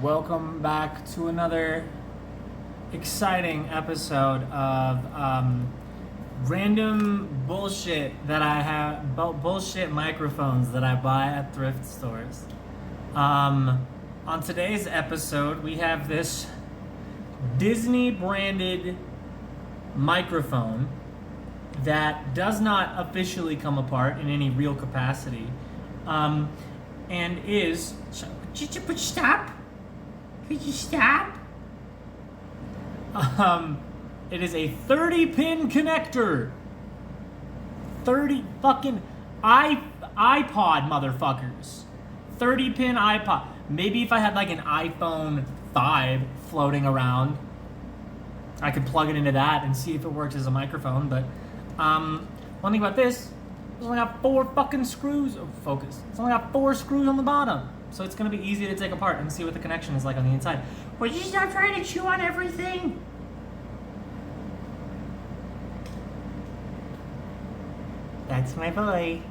Welcome back to another exciting episode of random bullshit that I have, bullshit microphones that I buy at thrift stores. On today's episode, we have this Disney branded microphone that does not officially come apart in any real capacity, and is. Could you stop? Could you stop? It is a 30-pin connector. 30 fucking iPod motherfuckers. 30-pin iPod. Maybe if I had like an iPhone 5 floating around, I could plug it into that and see if it works as a microphone. But one thing about this, it's only got 4 fucking screws. Oh, focus. It's only got 4 screws on the bottom. So it's going to be easy to take apart and see what the connection is like on the inside. Would you stop trying to chew on everything? That's my boy.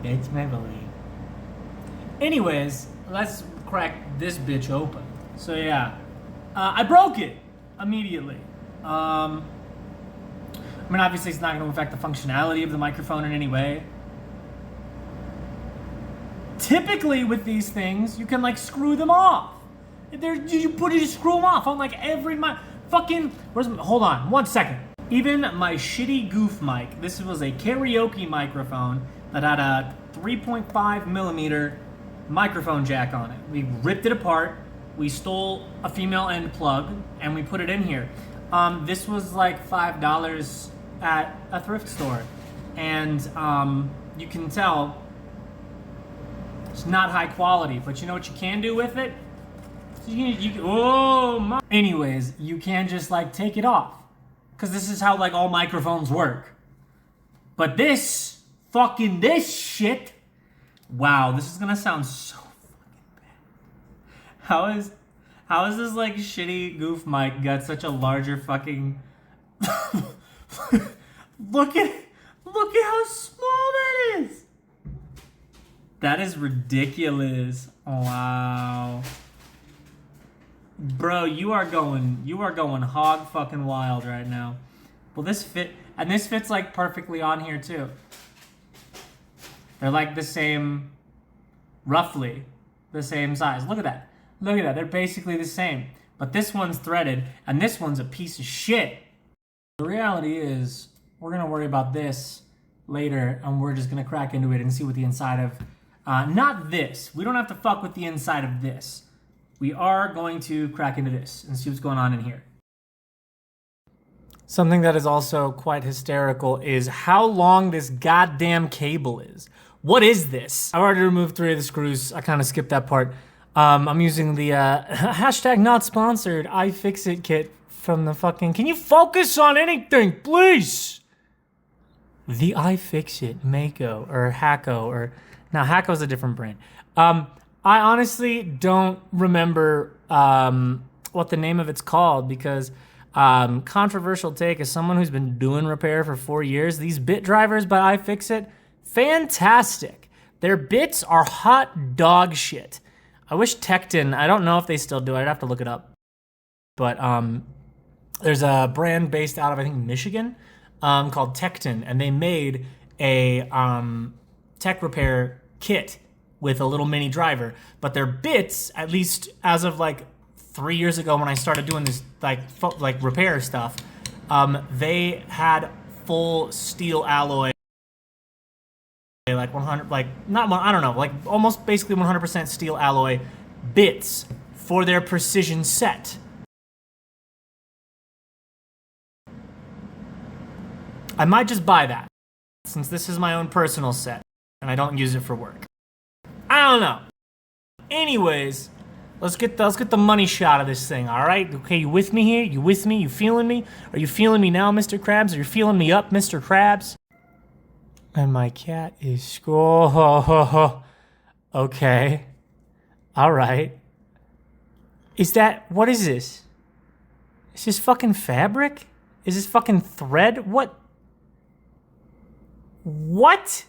That's my boy. Anyways, let's crack this bitch open. So yeah, I broke it immediately. I mean, obviously it's not going to affect the functionality of the microphone in any way. Typically with these things, you can like screw them off. You screw them off on like every hold on, 1 second. Even my shitty goof mic, this was a karaoke microphone that had a 3.5 millimeter microphone jack on it. We ripped it apart, we stole a female end plug, and we put it in here. This was like $5 at a thrift store. And you can tell it's not high quality, but you know what you can do with it? Anyways, you can just like take it off. Because this is how like all microphones work. But this shit, wow, this is gonna sound so fucking bad. How is this like shitty goof mic got such a larger fucking look at how small that is. That is ridiculous. Wow. Bro, you are going hog fucking wild right now. Well, this fits like perfectly on here too. They're like the same, roughly the same size. Look at that. Look at that. They're basically the same. But this one's threaded and this one's a piece of shit. The reality is, we're going to worry about this later and we're just going to crack into it and see what the inside of not this. We don't have to fuck with the inside of this. We are going to crack into this and see what's going on in here. Something that is also quite hysterical is how long this goddamn cable is. What is this? I've already removed 3 of the screws. I kind of skipped that part. I'm using the hashtag not sponsored iFixit kit from the fucking... Can you focus on anything, please? The iFixit Mako or Hacko or... Now, Hacko's a different brand. I honestly don't remember what the name of it's called because controversial take as someone who's been doing repair for 4 years, these bit drivers by iFixit, fantastic. Their bits are hot dog shit. I wish Tecton, I don't know if they still do it. I'd have to look it up. But there's a brand based out of, I think, Michigan called Tecton, and they made a tech repair kit with a little mini driver, but their bits, at least as of like 3 years ago when I started doing this like repair stuff, they had full steel alloy, like 100, like not I don't know, like almost basically 100% steel alloy bits for their precision set. I might just buy that since this is my own personal set and I don't use it for work. I don't know. Anyways, let's get the money shot of this thing, all right? Okay, you with me here? You with me? You feeling me? Are you feeling me now, Mr. Krabs? Are you feeling me up, Mr. Krabs? And my cat is okay. All right. What is this? Is this fucking fabric? Is this fucking thread? What? What?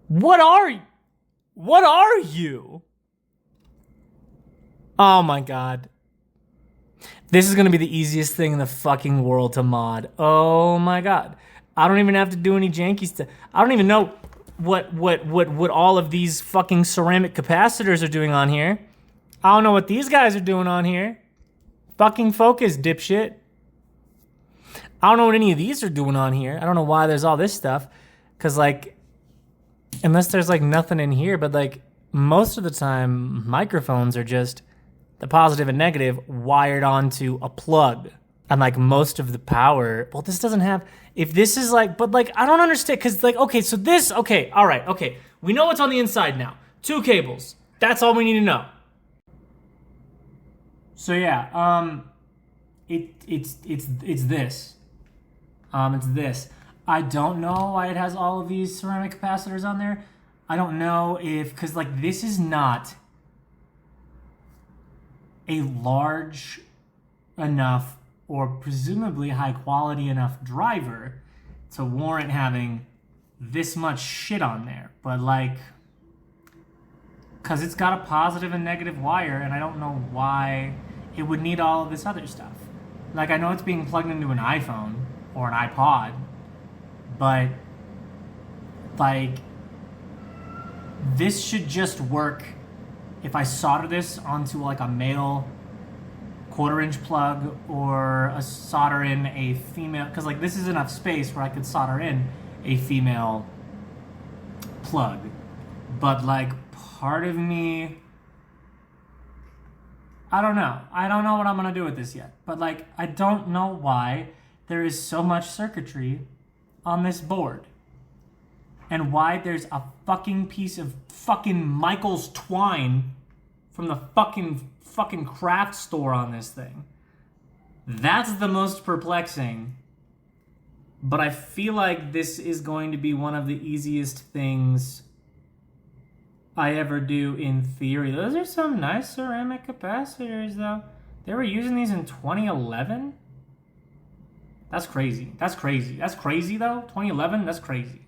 What are you? Oh my god. This is gonna be the easiest thing in the fucking world to mod. Oh my god. I don't even have to do any janky stuff. I don't even know what all of these fucking ceramic capacitors are doing on here. I don't know what these guys are doing on here. Fucking focus, dipshit. I don't know what any of these are doing on here. I don't know why there's all this stuff. Cause like, unless there's like nothing in here, but like most of the time microphones are just the positive and negative wired onto a plug. And like most of the power, well, this doesn't have, if this is like, but like, I don't understand. Cause like, okay, so this, okay, all right, okay. We know what's on the inside now. 2 cables. That's all we need to know. So yeah, it's this. It's this. I don't know why it has all of these ceramic capacitors on there. I don't know if, cause like this is not a large enough or presumably high quality enough driver to warrant having this much shit on there. But like, cause it's got a positive and negative wire, and I don't know why it would need all of this other stuff. Like, I know it's being plugged into an iPhone or an iPod, but like, this should just work if I solder this onto like a male 1/4-inch plug or solder in a female, because like this is enough space where I could solder in a female plug. But like part of me, I don't know what I'm gonna do with this yet, but like I don't know why there is so much circuitry on this board and why there's a fucking piece of fucking Michael's twine from the fucking craft store on this thing. That's the most perplexing. But I feel like this is going to be one of the easiest things I ever do in theory. Those are some nice ceramic capacitors though. They were using these in 2011? That's crazy. That's crazy. That's crazy though. 2011? That's crazy.